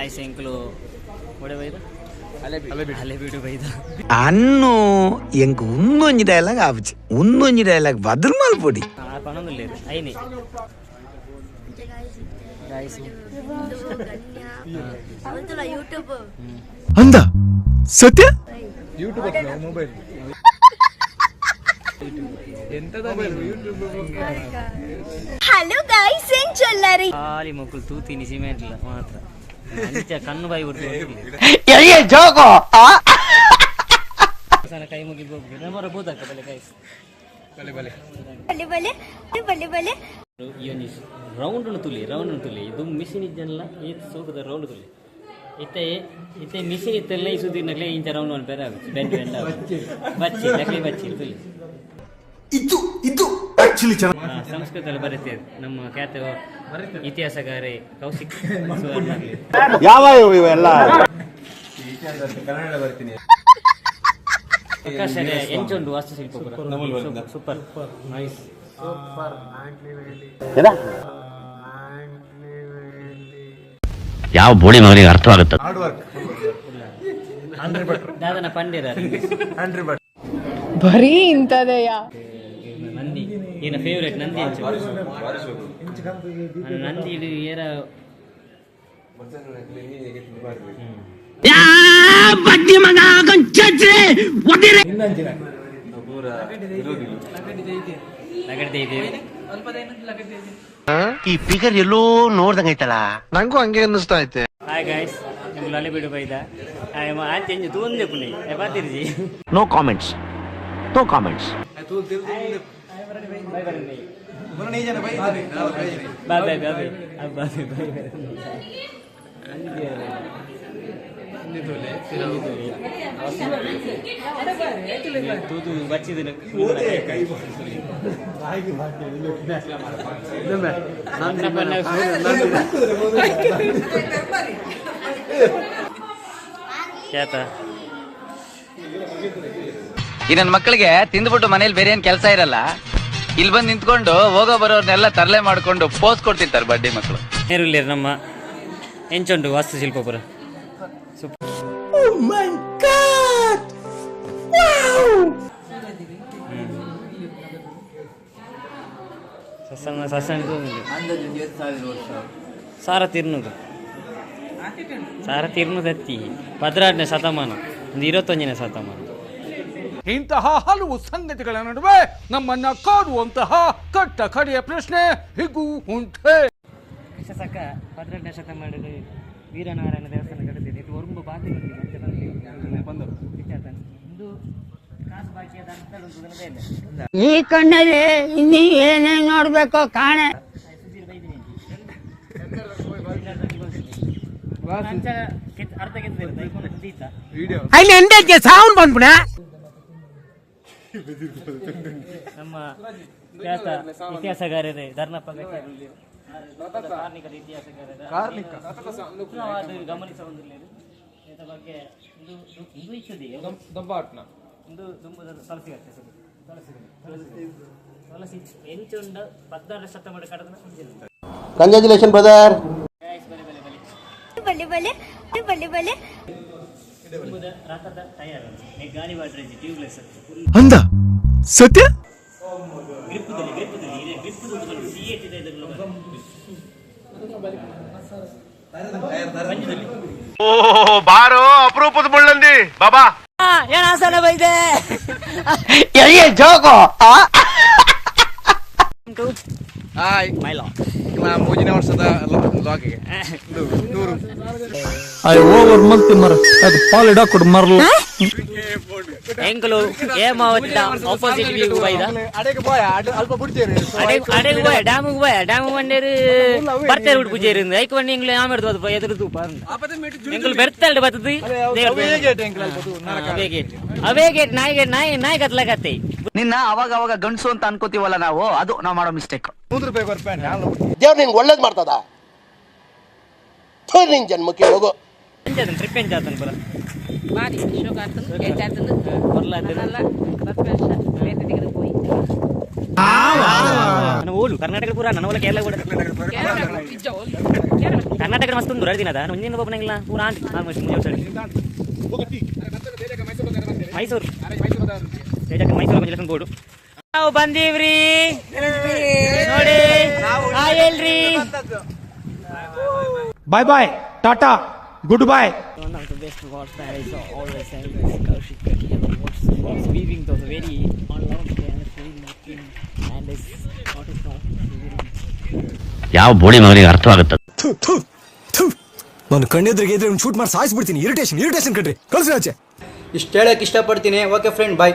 Guys ಎಂಕಲು ಒಡೆ ಬೈದ ಅಲೆ ಬಿಡು ಬೈದ ಅನ್ನು ಎಂಕ ಉನ್ನೊಂಜಿ ಡೈಲಾಗ್ ಆವಚಿ ಉನ್ನೊಂಜಿ ಡೈಲಾಗ್ ಬದಲ್ ಮಲ್ಪೊಡಿ ಆ ಪಣೊಂದುಲ್ಲೆ ಐನಿ गाइस ಅವತ್ತಲ್ಲ ಯೂಟ್ಯೂಬ್ ಅಂದ ಸತ್ಯ ಯೂಟ್ಯೂಬ್ ಮೊಬೈಲ್ ಎಂತದ ಯೂಟ್ಯೂಬ್ ಹಲೋ ಗೈಸ್ ಏನ್ ಚೊಲ್ಲರಿ ಖಾಲಿ ಮಕ್ಕಳು ತೂತಿನಿ ಸಿಮೆಂಟ್ ಇಲ್ಲ ಮಾತ್ರ ಅಂಚ ಕಣ್ಣು ಬಾಯಿ ಬಿಡ್ತು ಎಯ್ಯೇ ಜೋಗೋ ಸನ ಕೈ ಮುಗಿ ಹೋಗ್ಬಿಡು ನಮ್ಮರ ಬೋದಕ್ಕ ಬಲೆ ಗೈಸ್ ಬಲೆ ಬಲೆ ಬಲೆ ಬಲೆ ಬಲೆ ಬಲೆ ಯೋನಿ ರೌಂಡ್ ತುಲಿ ಇದು ಮಿಷಿನ್ ಇದ್ದಲ್ಲ ಈ ಸೋಕದ ರೌಂಡ್ ತುಲಿ ಇತ್ತೆ ಮಿಷಿನ್ ಇತ್ತಲ್ಲ ಈ ಸುದ್ದಿ ನಕ್ಲೆ ಇಂಚ ರೌಂಡ್ ಒಂದು ಬೇರೆ ಆಗುತ್ತೆ ಬೆಂಡ್ ಬೆಂಡ್ ಬಚ್ಚಿ ನಕ್ಲಿ ಬಚ್ಚಿ ತುಲಿ ಇದು ಆಕ್ಚುಲಿ ಸಂಸ್ಕೃತದಲ್ಲಿ ಬರುತ್ತೆ ನಮ್ಮ ಖ್ಯಾತ ಇತಿಹಾಸಗಾರೆ ಕೌಶಿಕ್ ಯಾವ ಇವೆಲ್ಲ ಕನ್ನಡ ಬರ್ತೀನಿ ಪ್ರಕಾಶ್ ಎಂಚೊಂದು ವಾಸ್ತುಶಿಲ್ಪ ಸೂಪರ್ ನೈಸ್ ಯಾವ ಬೋಳಿ ಮಗನಿಗೆ ಅರ್ಥವಾಗುತ್ತೆ ಹಾರ್ಡ್ ವರ್ಕ್ ದಾದನ ಪಂಡಿರ ಬರೀ ಇಂಥದೆಯಾ ನಂದಿ ಏನ ಫೇವ್ರೇಟ್ ನಂದಿ ಅಂಚು ನಂದಿ ಇದು ಏರ ಈ ಫಿಗರ್ ಎಲ್ಲೋ ನೋಡ್ದಂಗೈತಲ್ಲ ನಂಗೂ ಹಂಗೆ ಅನ್ನಿಸ್ತಾ ಐತೆ ಹಾಯ್ ಗೈಸ್ ನಿಮ್ಗೆ ಅಲೆ ಬಿಡು ಬೈದ ಆಯ್ತು ಎಂಜು ತೂಂದೆ ಪುಣೆ ಬಾತಿರ್ಜಿ ನೋ ಕಾಮೆಂಟ್ಸ್ ಬಾ ಬೈ ಬಾ ತೂತು ಬಚ್ಚಿದ ಈ ನನ್ನ ಮಕ್ಕಳಿಗೆ ತಿಂದ್ಬಿಟ್ಟು ಮನೇಲಿ ಬೇರೆ ಏನ್ ಕೆಲಸ ಇರಲ್ಲ, ಇಲ್ಲಿ ಬಂದು ನಿಂತ್ಕೊಂಡು ಹೋಗೋ ಬರೋರ್ನೆಲ್ಲ ತರಲೆ ಮಾಡ್ಕೊಂಡು ಪೋಸ್ ಕೊಡ್ತಿರ್ತಾರೆ ಬಡ್ಡಿ ಮಕ್ಕಳು. ನೇರುಲ್ಲಿ ನಮ್ಮ ಎಂಚುಂಟು ವಾಸ್ತುಶಿಲ್ಪಪುರ ಸಾರ ತೀರ್ನುದತ್ತಿ 18ನೇ ಶತಮಾನ, ಒಂದು 21ನೇ ಶತಮಾನ. ಇಂತಹ ಹಲವು ಸಂಗತಿಗಳ ನಡುವೆ ನಮ್ಮನ್ನ ಕಾಡುವಂತಹ ಕಟ್ಟ ಕಡೆಯ ಪ್ರಶ್ನೆ ಹೀಗೂ ಉಂಟೆ. ಸಕ 18ನೇ ಶತಮಾನದ ವೀರನಾರಾಯಣ ದೇವಸ್ಥಾನ ಕಟ್ಟಿದೆ. ಇದು ಒರ್ಂಬ ಬಾಕಿ ಇದು ಕಾಸು ಬಾಕಿ ಅದ ಅಂತ ಈ ಕಣ್ಣಲ್ಲಿ ಇನ್ನೀ ಏನೇನ್ ನೋಡ್ಬೇಕೋ ಕಾಣೆ. ಅರ್ಧ ಅಲ್ಲಿ ಎಂದಕ್ಕೆ ಸೌಂಡ್ ಬಂದ್ಬಿಡ. ನಮ್ಮ ಖ್ಯಾತ ಇತಿಹಾಸಗಾರರೇ ಧರ್ಮಪ್ಪ ಕಾರ್ಮಿಕರ ಇತಿಹಾಸಗಾರರ ಗಮನಿಸ ಹೊಂದಿಲ್ಲ ಇದರ ಬಗ್ಗೆ ಇದು ಇಷ್ಟದೆ ದಬ್ಬಾಟ್ನ ಒಂದು ದುಂಬದ ತುಳಸಿ ಎಂಚುಂಡ 16ನೇ ಶತಮಾನ ಕಡದ ಕಂಗ್ರಾಚುಲೇಷನ್ ಬ್ರದರ್. ಬಲೆ ಬಲೆ ಬಲೆ ಬಲೆ ರಾತ್ರದ ಟೈರ್ ಗಾಳಿ ವಾಟರ್ ಟ್ಯೂಬ್ಲೆಸ್ ಅಂದ ಸತ್ಯ ಬಾರೋ ಅಪರೂಪದ ಮುಳ್ಳಂದಿ ಬಾಬಾ ಏನಾಸನ ಬೈದೆ ಎಯ್ಯೇ ಜೋಗೋ ಹಾಯ್ ಮೈಲಾ ನಿಮ್ಮ ಮೂಜಿನ ವರ್ಷದ ಲಾಗಿಗೆ 100 ಓವರ್ ಮಂತ್ ಮರ ಅದು ಪಾಲಿಡ ಕೊಡು ಮರಲು ಎಂಕಲು ಹೇಮಾವತಿ ಆಪೋಸಿಟ್ ವ್ಯೂ ಬೈದ ಅಡೆಗೆ போய் ಅಲ್ಪ ಬಿಡ್ತೀರಿ ಅಡೆಗೆ போய் ಡ್ಯಾಮಿಗೆ போய் ಡ್ಯಾಮ್ ಬಂಡೇರು ಬರ್ತೇರು ಬಿಟ್ಟು ಪೂಜೆ ಇருந்து ಐಕ ಬಂಡಿ ಎಂಗ್ಲು ಆಮೇಲೆ ಅದು ಎದುರು ಪಾರು ಎಂಗ್ಲು ಬೆರ್ತಲ್ಡೆ ಬರ್ತದು ಅವೇ ಗೇಟ್ ನಾಯಿ ಕತ್ಲಾಕತ್ತೆ. ನಿನ್ನ ಅವಾಗ ಗಂಡಸು ಅಂತ ಅನ್ಕೋತೀವಲ್ಲ ನಾವು, ಅದು ನಾವು ಮಾಡೋ ಮಿಸ್ಟೇಕ್. 100 ರೂಪಾಯಿ ಬರ್ಪೇನ್ ದೇವ್ರು ನಿಂಗೆ ಒಳ್ಳೇದ್ ಮಾಡ್ತದ. ನಿನ್ ಜನ್ಮಕ್ಕೆ ಹೋಗೋ ಟ್ರಿಪ್ ಎಂಜಾತನ್ ಬರ ಬಾರಿ ಶೋಕ ಆಗ್ತದೆ ಎಂಜಾತಂದು ಬರ್ಲಾತನ ಅಲ್ಲ 10 ವರ್ಷ ಬೇರೆ ತಿರುಗಿ ಹೋಗಿ ನನ್ನ ಓಲು ಕರ್ನಾಟಕ ಪೂರ ನನ್ನ ಓಲ ಕೇರಳ ಕೂಡ ಕರ್ನಾಟಕ ಮಸ್ತ್ ಒಂದು ದಿನದ ಮುಂದಿನ ಒಬ್ಬನಿಲ್ಲ ಪೂರ ಆಲ್ಮೋಸ್ಟ್ ಮೈಸೂರು ಮೈಸೂರು ಬೋರ್ಡು ನಾವು ಬಂದೀವ್ರಿ ನೋಡಿ ಹೇಳ್ರಿ bye bye tata goodbye. One of the best watch that I saw always saying is Kaushik Kakia, the watch was weaving those very unloved and very looking and his what is not ಯಾವ ಬೋಳಿ ಮಗನಿಗೆ ಅರ್ಥವಾಗುತ್ತೆ? ನಾನು ಕಣ್ಣೆದ್ರಿಗೆ ಇದ್ರೆ shoot ಮಾಡಿ ಸಾಯಿಸ್ಬಿಡ್ತೀನಿ. Irritation ಕಣ್ರಿ, ಕಳ್ಸಿ ಆಚೆ. ಇಷ್ಟು ಹೇಳಕ್ಕೆ ಇಷ್ಟಪಡ್ತೀನಿ. ಓಕೆ ಫ್ರೆಂಡ್, ಬಾಯ್.